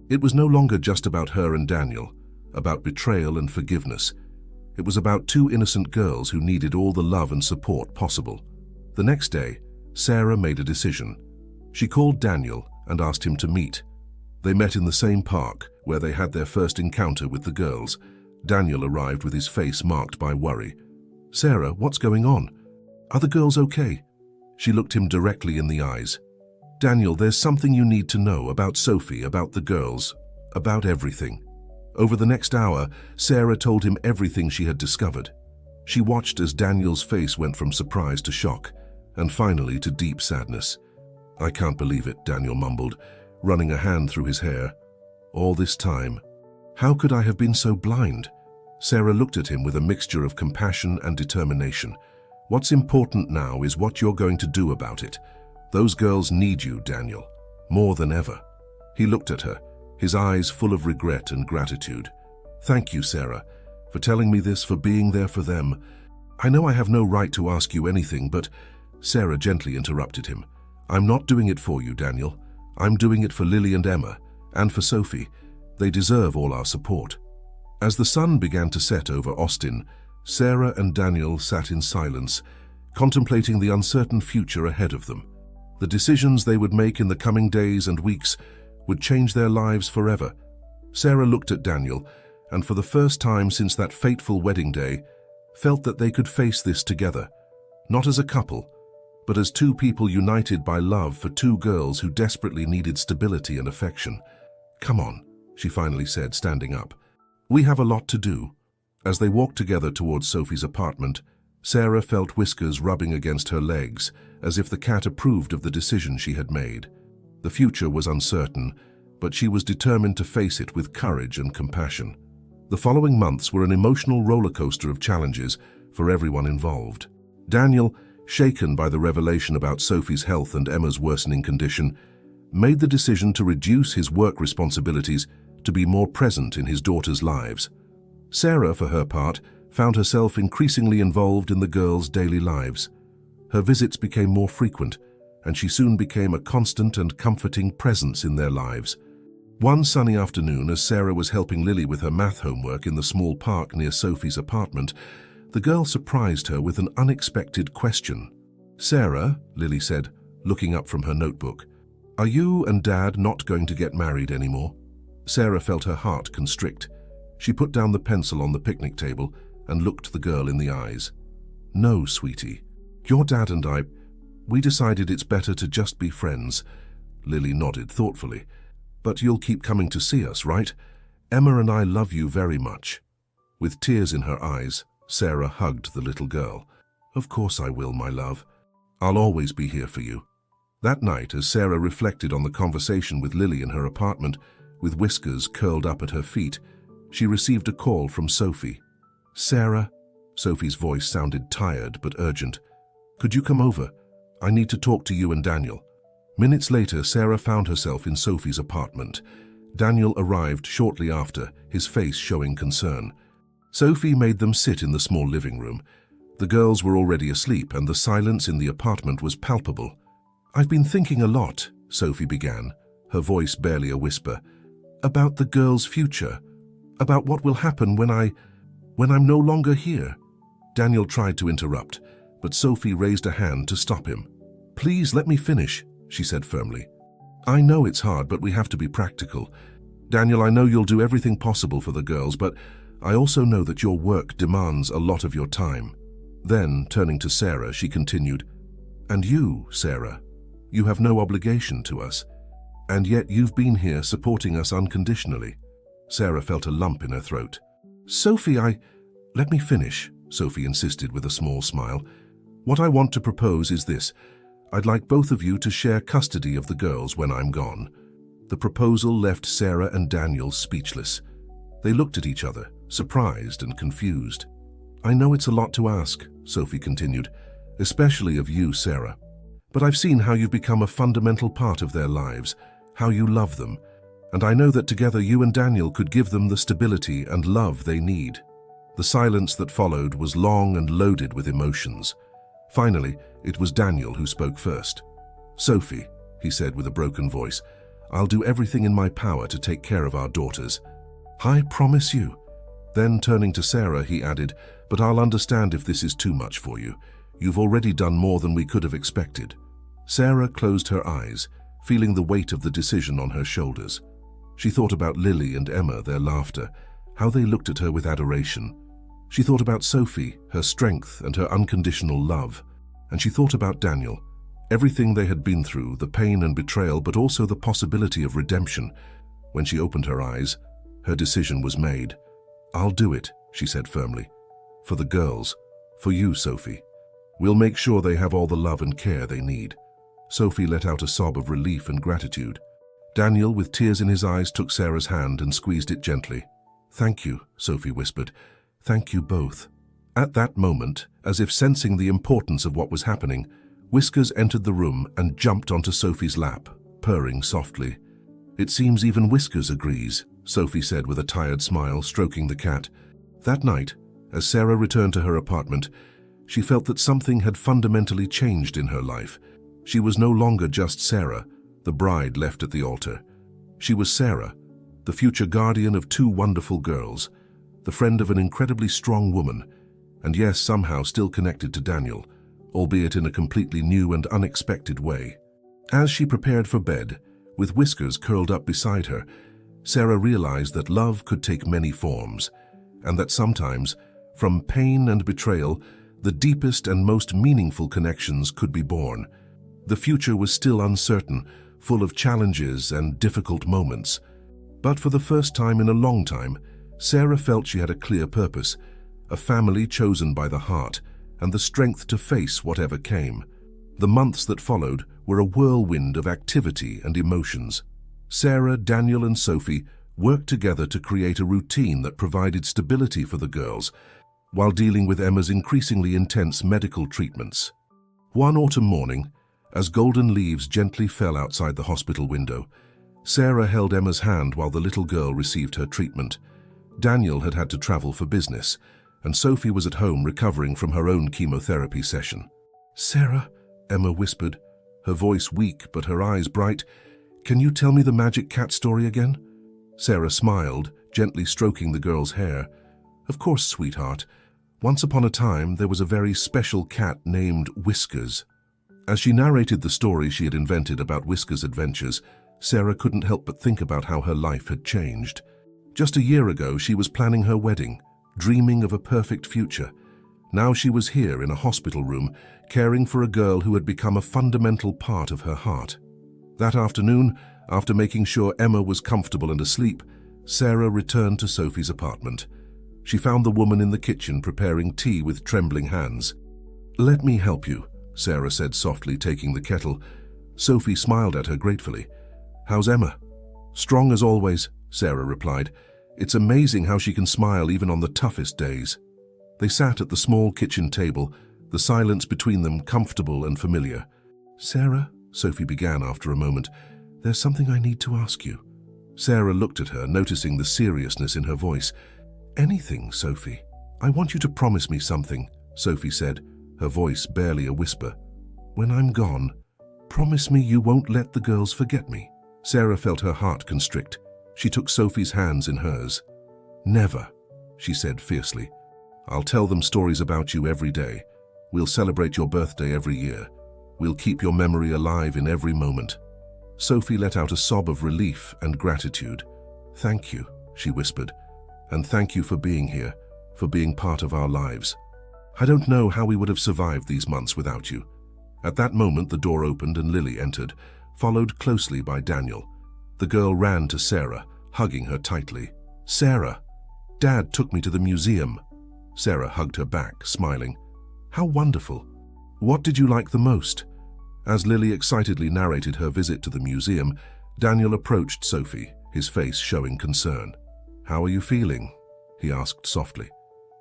It was no longer just about her and Daniel, about betrayal and forgiveness. It was about two innocent girls who needed all the love and support possible. The next day, Sarah made a decision. She called Daniel and asked him to meet. They met in the same park where they had their first encounter with the girls. Daniel arrived with his face marked by worry. Sarah, what's going on? Are the girls okay? She looked him directly in the eyes. Daniel, there's something you need to know about Sophie, about the girls, about everything. Over the next hour, Sarah told him everything she had discovered. She watched as Daniel's face went from surprise to shock, and finally to deep sadness. I can't believe it, Daniel mumbled, running a hand through his hair. All this time. How could I have been so blind? Sarah looked at him with a mixture of compassion and determination. What's important now is what you're going to do about it. Those girls need you, Daniel, more than ever. He looked at her, his eyes full of regret and gratitude. Thank you, Sarah, for telling me this, for being there for them. I know I have no right to ask you anything, but Sarah gently interrupted him. I'm not doing it for you, Daniel. I'm doing it for Lily and Emma, and for Sophie. They deserve all our support. As the sun began to set over Austin, Sarah and Daniel sat in silence, contemplating the uncertain future ahead of them. The decisions they would make in the coming days and weeks would change their lives forever. Sarah looked at Daniel, and for the first time since that fateful wedding day, felt that they could face this together, not as a couple, but as two people united by love for two girls who desperately needed stability and affection. Come on, she finally said, standing up. We have a lot to do. As they walked together towards Sophie's apartment, Sarah felt whiskers rubbing against her legs, as if the cat approved of the decision she had made. The future was uncertain, but she was determined to face it with courage and compassion. The following months were an emotional roller coaster of challenges for everyone involved. Daniel, shaken by the revelation about Sophie's health and Emma's worsening condition, made the decision to reduce his work responsibilities to be more present in his daughters' lives. Sarah, for her part, found herself increasingly involved in the girls' daily lives. Her visits became more frequent, and she soon became a constant and comforting presence in their lives. One sunny afternoon, as Sarah was helping Lily with her math homework in the small park near Sophie's apartment, the girl surprised her with an unexpected question. Sarah, Lily said, looking up from her notebook, are you and Dad not going to get married anymore? Sarah felt her heart constrict. She put down the pencil on the picnic table and looked the girl in the eyes. No, sweetie. Your dad and I, we decided it's better to just be friends. Lily nodded thoughtfully. But you'll keep coming to see us, right? Emma and I love you very much. With tears in her eyes, Sarah hugged the little girl. Of course I will, my love. I'll always be here for you. That night, as Sarah reflected on the conversation with Lily in her apartment, with whiskers curled up at her feet, she received a call from Sophie. Sarah, Sophie's voice sounded tired but urgent. Could you come over? I need to talk to you and Daniel. Minutes later, Sarah found herself in Sophie's apartment. Daniel arrived shortly after, his face showing concern. Sophie made them sit in the small living room. The girls were already asleep, and the silence in the apartment was palpable. I've been thinking a lot, Sophie began, her voice barely a whisper, about the girls' future, about what will happen when I'm no longer here. Daniel tried to interrupt, but Sophie raised a hand to stop him. Please let me finish, she said firmly. I know it's hard, but we have to be practical. Daniel, I know you'll do everything possible for the girls, but I also know that your work demands a lot of your time. Then, turning to Sarah, she continued, and you, Sarah, you have no obligation to us, and yet you've been here supporting us unconditionally. Sarah felt a lump in her throat. Sophie, let me finish, Sophie insisted with a small smile. What I want to propose is this. I'd like both of you to share custody of the girls when I'm gone. The proposal left Sarah and Daniel speechless. They looked at each other, surprised and confused. I know it's a lot to ask, Sophie continued, especially of you, Sarah. But I've seen how you've become a fundamental part of their lives, how you love them, and I know that together you and Daniel could give them the stability and love they need. The silence that followed was long and loaded with emotions. Finally, it was Daniel who spoke first. Sophie, he said with a broken voice, I'll do everything in my power to take care of our daughters. I promise you. Then turning to Sarah, he added, but I'll understand if this is too much for you. You've already done more than we could have expected. Sarah closed her eyes, feeling the weight of the decision on her shoulders. She thought about Lily and Emma, their laughter, how they looked at her with adoration. She thought about Sophie, her strength and her unconditional love. And she thought about Daniel, everything they had been through, the pain and betrayal, but also the possibility of redemption. When she opened her eyes, her decision was made. I'll do it, she said firmly. For the girls, for you, Sophie. We'll make sure they have all the love and care they need. Sophie let out a sob of relief and gratitude. Daniel, with tears in his eyes, took Sarah's hand and squeezed it gently. Thank you, Sophie whispered. Thank you both. At that moment, as if sensing the importance of what was happening, Whiskers entered the room and jumped onto Sophie's lap, purring softly. It seems even Whiskers agrees, Sophie said with a tired smile, stroking the cat. That night, as Sarah returned to her apartment, she felt that something had fundamentally changed in her life. She was no longer just Sarah, the bride left at the altar. She was Sarah, the future guardian of two wonderful girls, the friend of an incredibly strong woman, and yes, somehow still connected to Daniel, albeit in a completely new and unexpected way. As she prepared for bed, with Whiskers curled up beside her, Sarah realized that love could take many forms, and that sometimes, from pain and betrayal, the deepest and most meaningful connections could be born. The future was still uncertain, full of challenges and difficult moments. But for the first time in a long time, Sarah felt she had a clear purpose, a family chosen by the heart, and the strength to face whatever came. The months that followed were a whirlwind of activity and emotions. Sarah, Daniel, and Sophie worked together to create a routine that provided stability for the girls, while dealing with Emma's increasingly intense medical treatments. One autumn morning, as golden leaves gently fell outside the hospital window, Sarah held Emma's hand while the little girl received her treatment. Daniel had had to travel for business, and Sophie was at home recovering from her own chemotherapy session. Sarah, Emma whispered, her voice weak but her eyes bright, can you tell me the magic cat story again? Sarah smiled, gently stroking the girl's hair. Of course, sweetheart. Once upon a time, there was a very special cat named Whiskers. As she narrated the story she had invented about Whiskers' adventures, Sarah couldn't help but think about how her life had changed. Just a year ago, she was planning her wedding, dreaming of a perfect future. Now she was here in a hospital room, caring for a girl who had become a fundamental part of her heart. That afternoon, after making sure Emma was comfortable and asleep, Sarah returned to Sophie's apartment. She found the woman in the kitchen preparing tea with trembling hands. Let me help you, Sarah said softly, taking the kettle. Sophie smiled at her gratefully. How's Emma? Strong as always, Sarah replied. It's amazing how she can smile even on the toughest days. They sat at the small kitchen table, the silence between them comfortable and familiar. Sarah, Sophie began after a moment, there's something I need to ask you. Sarah looked at her, noticing the seriousness in her voice. Anything, Sophie. I want you to promise me something, Sophie said, her voice barely a whisper. When I'm gone, promise me you won't let the girls forget me. Sarah felt her heart constrict. She took Sophie's hands in hers. Never, she said fiercely. I'll tell them stories about you every day. We'll celebrate your birthday every year. We'll keep your memory alive in every moment. Sophie let out a sob of relief and gratitude. Thank you, she whispered. And thank you for being here, for being part of our lives. I don't know how we would have survived these months without you. At that moment, the door opened and Lily entered, followed closely by Daniel. The girl ran to Sarah, hugging her tightly. Sarah, Dad took me to the museum. Sarah hugged her back, smiling. How wonderful. What did you like the most? As Lily excitedly narrated her visit to the museum, Daniel approached Sophie, his face showing concern. How are you feeling? He asked softly.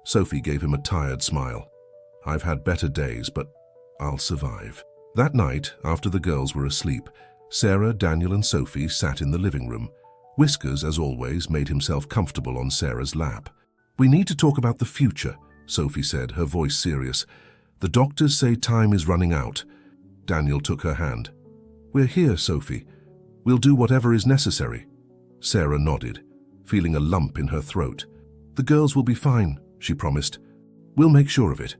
Sophie gave him a tired smile. "I've had better days, but I'll survive." That night, after the girls were asleep, Sarah, Daniel and Sophie sat in the living room. Whiskers, as always, made himself comfortable on Sarah's lap. "We need to talk about the future," Sophie said, her voice serious. "The doctors say time is running out." Daniel took her hand. "We're here, Sophie. We'll do whatever is necessary." Sarah nodded, feeling a lump in her throat. "The girls will be fine," she promised. "We'll make sure of it."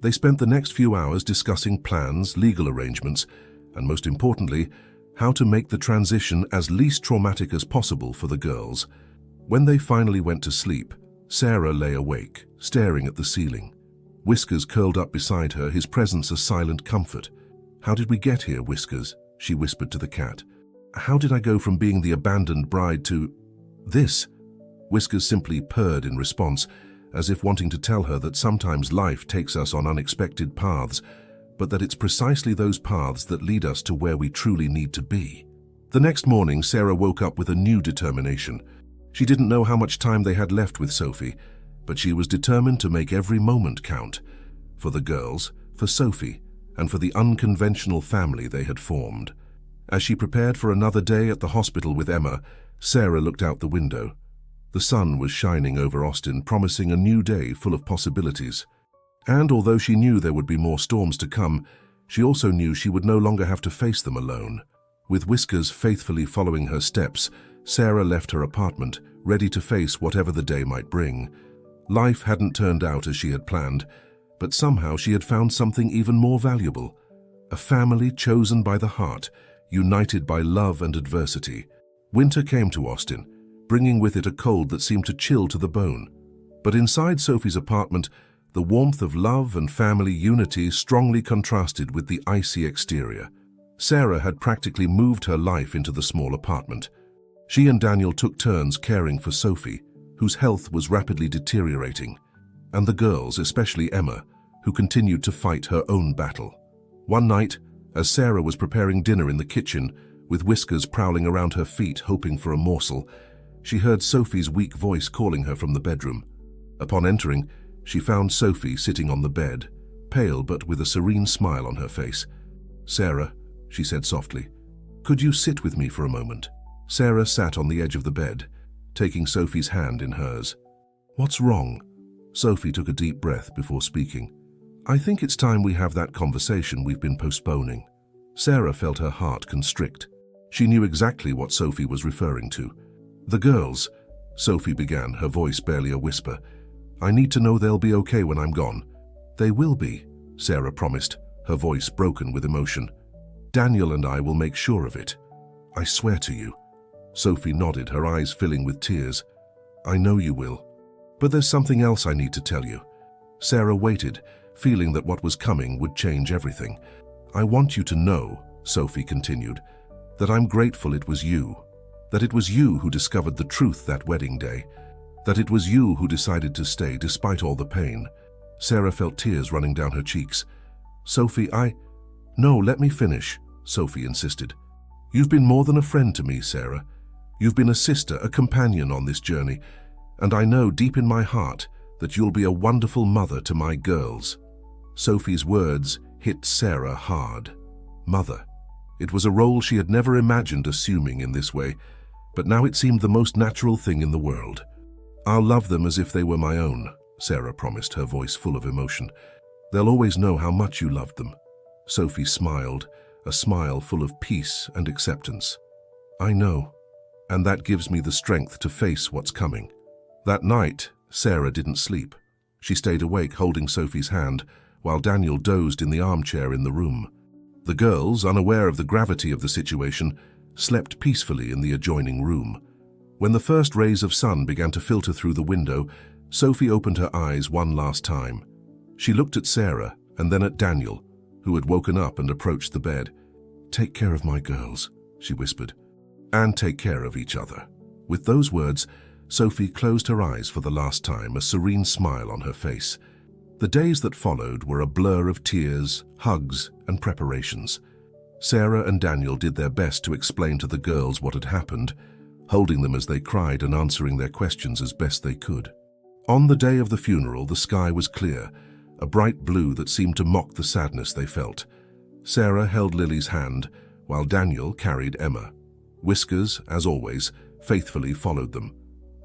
They spent the next few hours discussing plans, legal arrangements, and most importantly, how to make the transition as least traumatic as possible for the girls. When they finally went to sleep, Sarah lay awake, staring at the ceiling. Whiskers curled up beside her, his presence a silent comfort. "How did we get here, Whiskers?" she whispered to the cat. "How did I go from being the abandoned bride to this?" Whiskers simply purred in response, as if wanting to tell her that sometimes life takes us on unexpected paths, but that it's precisely those paths that lead us to where we truly need to be. The next morning, Sarah woke up with a new determination. She didn't know how much time they had left with Sophie, but she was determined to make every moment count. For the girls, for Sophie, and for the unconventional family they had formed. As she prepared for another day at the hospital with Emma, Sarah looked out the window. The sun was shining over Austin, promising a new day full of possibilities. And although she knew there would be more storms to come, she also knew she would no longer have to face them alone. With Whiskers faithfully following her steps, Sarah left her apartment, ready to face whatever the day might bring. Life hadn't turned out as she had planned, but somehow she had found something even more valuable. A family chosen by the heart, united by love and adversity. Winter came to Austin, bringing with it a cold that seemed to chill to the bone. But inside Sophie's apartment, the warmth of love and family unity strongly contrasted with the icy exterior. Sarah had practically moved her life into the small apartment. She and Daniel took turns caring for Sophie, whose health was rapidly deteriorating, and the girls, especially Emma, who continued to fight her own battle. One night, as Sarah was preparing dinner in the kitchen, with Whiskers prowling around her feet hoping for a morsel, she heard Sophie's weak voice calling her from the bedroom. Upon entering, she found Sophie sitting on the bed, pale but with a serene smile on her face. "Sarah," she said softly, "could you sit with me for a moment?" Sarah sat on the edge of the bed, taking Sophie's hand in hers. "What's wrong?" Sophie took a deep breath before speaking. "I think it's time we have that conversation we've been postponing." Sarah felt her heart constrict. She knew exactly what Sophie was referring to. "The girls," Sophie began, her voice barely a whisper. "I need to know they'll be okay when I'm gone." "They will be," Sarah promised, her voice broken with emotion. "Daniel and I will make sure of it. I swear to you." Sophie nodded, her eyes filling with tears. "I know you will. But there's something else I need to tell you." Sarah waited, feeling that what was coming would change everything. "I want you to know," Sophie continued, "that I'm grateful it was you. That it was you who discovered the truth that wedding day. That it was you who decided to stay despite all the pain." Sarah felt tears running down her cheeks. "Sophie, No, let me finish," Sophie insisted. "You've been more than a friend to me, Sarah. You've been a sister, a companion on this journey, and I know deep in my heart that you'll be a wonderful mother to my girls." Sophie's words hit Sarah hard. Mother. It was a role she had never imagined assuming in this way, but now it seemed the most natural thing in the world. "I'll love them as if they were my own," Sarah promised, her voice full of emotion. "They'll always know how much you loved them." Sophie smiled, a smile full of peace and acceptance. "I know, and that gives me the strength to face what's coming." That night, Sarah didn't sleep. She stayed awake holding Sophie's hand, while Daniel dozed in the armchair in the room. The girls, unaware of the gravity of the situation, slept peacefully in the adjoining room. When the first rays of sun began to filter through the window, Sophie opened her eyes one last time. She looked at Sarah and then at Daniel, who had woken up and approached the bed. "Take care of my girls," she whispered, "and take care of each other." With those words, Sophie closed her eyes for the last time, a serene smile on her face. The days that followed were a blur of tears, hugs, and preparations. Sarah and Daniel did their best to explain to the girls what had happened, holding them as they cried and answering their questions as best they could. On the day of the funeral, the sky was clear, a bright blue that seemed to mock the sadness they felt. Sarah held Lily's hand, while Daniel carried Emma. Whiskers, as always, faithfully followed them.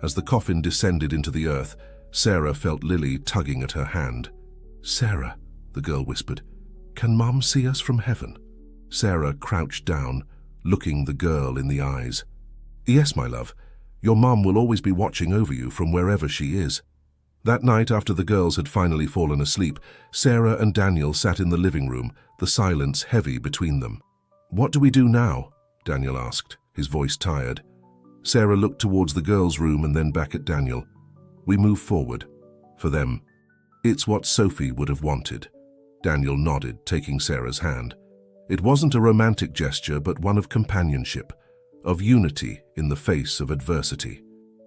As the coffin descended into the earth, Sarah felt Lily tugging at her hand. "Sarah," the girl whispered, "can Mom see us from heaven?" Sarah crouched down, looking the girl in the eyes. "Yes, my love. Your mom will always be watching over you from wherever she is." That night, after the girls had finally fallen asleep, Sarah and Daniel sat in the living room, the silence heavy between them. "What do we do now?" Daniel asked, his voice tired. Sarah looked towards the girls' room and then back at Daniel. "We move forward. For them. It's what Sophie would have wanted." Daniel nodded, taking Sarah's hand. It wasn't a romantic gesture, but one of companionship, of unity in the face of adversity.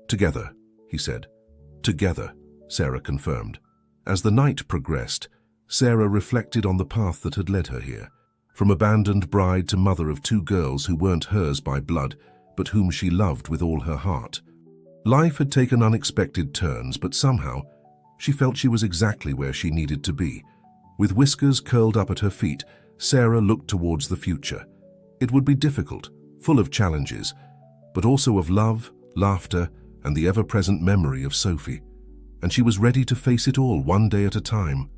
"Together," he said. "Together," Sarah confirmed. As the night progressed, Sarah reflected on the path that had led her here, from abandoned bride to mother of two girls who weren't hers by blood, but whom she loved with all her heart. Life had taken unexpected turns, but somehow she felt she was exactly where she needed to be. With Whiskers curled up at her feet, Sarah looked towards the future. It would be difficult, full of challenges, but also of love, laughter, and the ever-present memory of Sophie. And she was ready to face it all, one day at a time.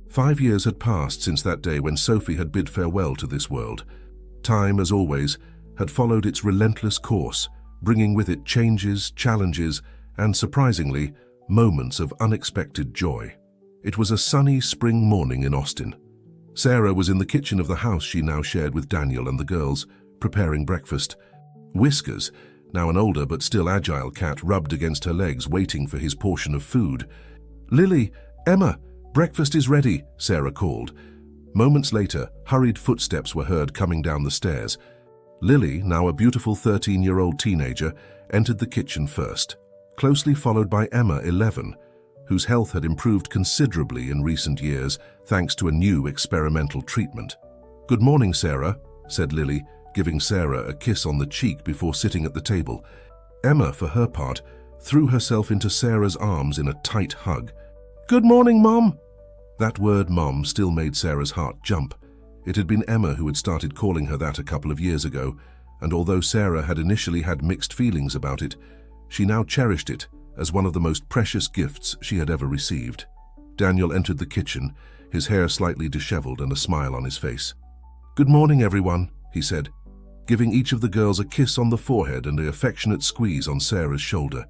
5 years had passed since that day when Sophie had bid farewell to this world. Time, as always, had followed its relentless course, bringing with it changes, challenges, and, surprisingly, moments of unexpected joy. It was a sunny spring morning in Austin. Sarah was in the kitchen of the house she now shared with Daniel and the girls, preparing breakfast. Whiskers, now an older but still agile cat, rubbed against her legs, waiting for his portion of food. "Lily, Emma, breakfast is ready," Sarah called. Moments later, hurried footsteps were heard coming down the stairs. Lily, now a beautiful 13-year-old teenager, entered the kitchen first, closely followed by Emma, 11, whose health had improved considerably in recent years thanks to a new experimental treatment. "Good morning, Sarah," said Lily, giving Sarah a kiss on the cheek before sitting at the table. Emma, for her part, threw herself into Sarah's arms in a tight hug. "Good morning, Mom." That word Mom still made Sarah's heart jump. It had been Emma who had started calling her that a couple of years ago, and although Sarah had initially had mixed feelings about it, she now cherished it as one of the most precious gifts she had ever received. Daniel entered the kitchen, his hair slightly disheveled and a smile on his face. "Good morning, everyone," he said, giving each of the girls a kiss on the forehead and an affectionate squeeze on Sarah's shoulder.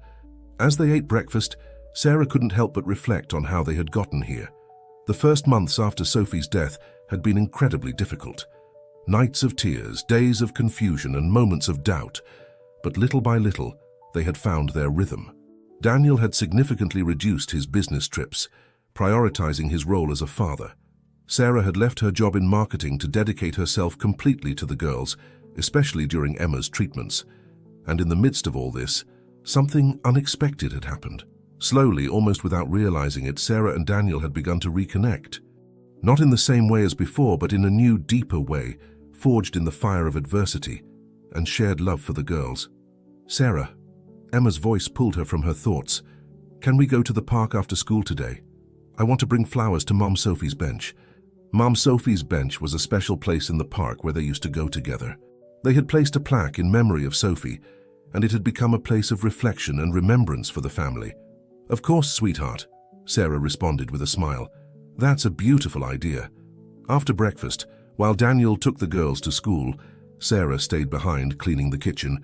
As they ate breakfast, Sarah couldn't help but reflect on how they had gotten here. The first months after Sophie's death had been incredibly difficult. Nights of tears, days of confusion, and moments of doubt. But little by little, they had found their rhythm. Daniel had significantly reduced his business trips, prioritizing his role as a father. Sarah had left her job in marketing to dedicate herself completely to the girls, especially during Emma's treatments. And in the midst of all this, something unexpected had happened. Slowly, almost without realizing it, Sarah and Daniel had begun to reconnect. Not in the same way as before, but in a new, deeper way, forged in the fire of adversity and shared love for the girls. "Sarah," Emma's voice pulled her from her thoughts. "Can we go to the park after school today? I want to bring flowers to Mom Sophie's bench." Mom Sophie's bench was a special place in the park where they used to go together. They had placed a plaque in memory of Sophie, and it had become a place of reflection and remembrance for the family. "Of course, sweetheart," Sarah responded with a smile. "That's a beautiful idea." After breakfast, while Daniel took the girls to school, Sarah stayed behind cleaning the kitchen.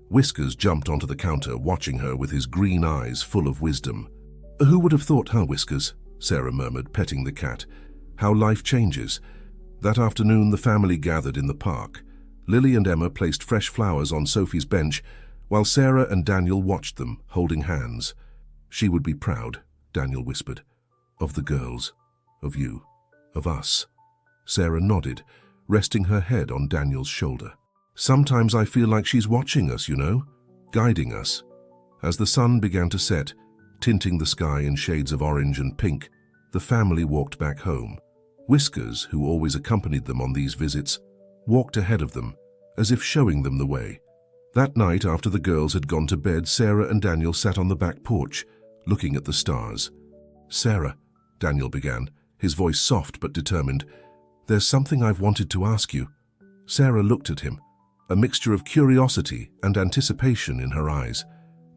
Whiskers jumped onto the counter, watching her with his green eyes full of wisdom. "Who would have thought, huh, Whiskers?" Sarah murmured, petting the cat. "How life changes." That afternoon, the family gathered in the park. Lily and Emma placed fresh flowers on Sophie's bench, while Sarah and Daniel watched them, holding hands. "She would be proud," Daniel whispered. "Of the girls, of you, of us." Sarah nodded, resting her head on Daniel's shoulder. "Sometimes I feel like she's watching us, you know, guiding us." As the sun began to set, tinting the sky in shades of orange and pink, the family walked back home. Whiskers, who always accompanied them on these visits, walked ahead of them, as if showing them the way. That night, after the girls had gone to bed, Sarah and Daniel sat on the back porch, looking at the stars. "Sarah," Daniel began, his voice soft but determined, "there's something I've wanted to ask you." Sarah looked at him, a mixture of curiosity and anticipation in her eyes.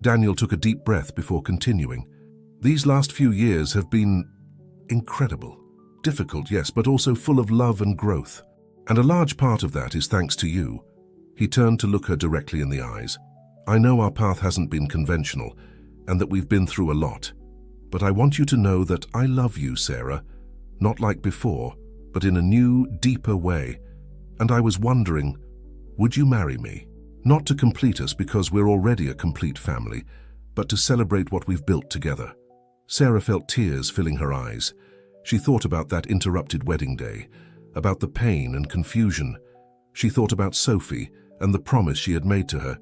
Daniel took a deep breath before continuing. "These last few years have been incredible. Difficult, yes, but also full of love and growth. And a large part of that is thanks to you." He turned to look her directly in the eyes. "I know our path hasn't been conventional, and that we've been through a lot. But I want you to know that I love you, Sarah, not like before, but in a new, deeper way. And I was wondering, would you marry me? Not to complete us because we're already a complete family, but to celebrate what we've built together." Sarah felt tears filling her eyes. She thought about that interrupted wedding day, about the pain and confusion. She thought about Sophie and the promise she had made to her.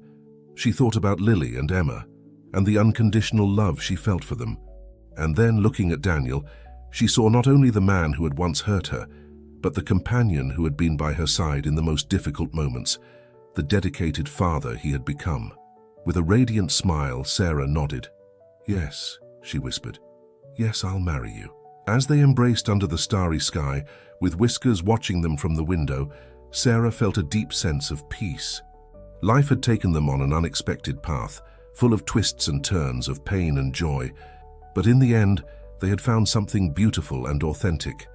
She thought about Lily and Emma, and the unconditional love she felt for them. And then, looking at Daniel, she saw not only the man who had once hurt her, but the companion who had been by her side in the most difficult moments, the dedicated father he had become. With a radiant smile, Sarah nodded. "Yes," she whispered. "Yes, I'll marry you." As they embraced under the starry sky, with Whiskers watching them from the window, Sarah felt a deep sense of peace. Life had taken them on an unexpected path, full of twists and turns, of pain and joy. But in the end, they had found something beautiful and authentic.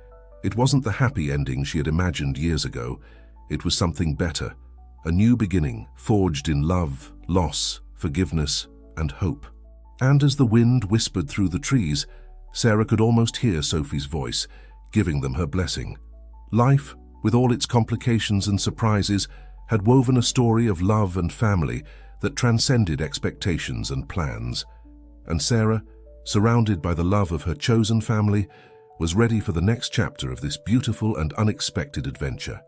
It wasn't the happy ending she had imagined years ago. It was something better, a new beginning, forged in love, loss, forgiveness, and hope. And as the wind whispered through the trees, Sarah could almost hear Sophie's voice, giving them her blessing. Life, with all its complications and surprises, had woven a story of love and family that transcended expectations and plans. And Sarah, surrounded by the love of her chosen family, was ready for the next chapter of this beautiful and unexpected adventure.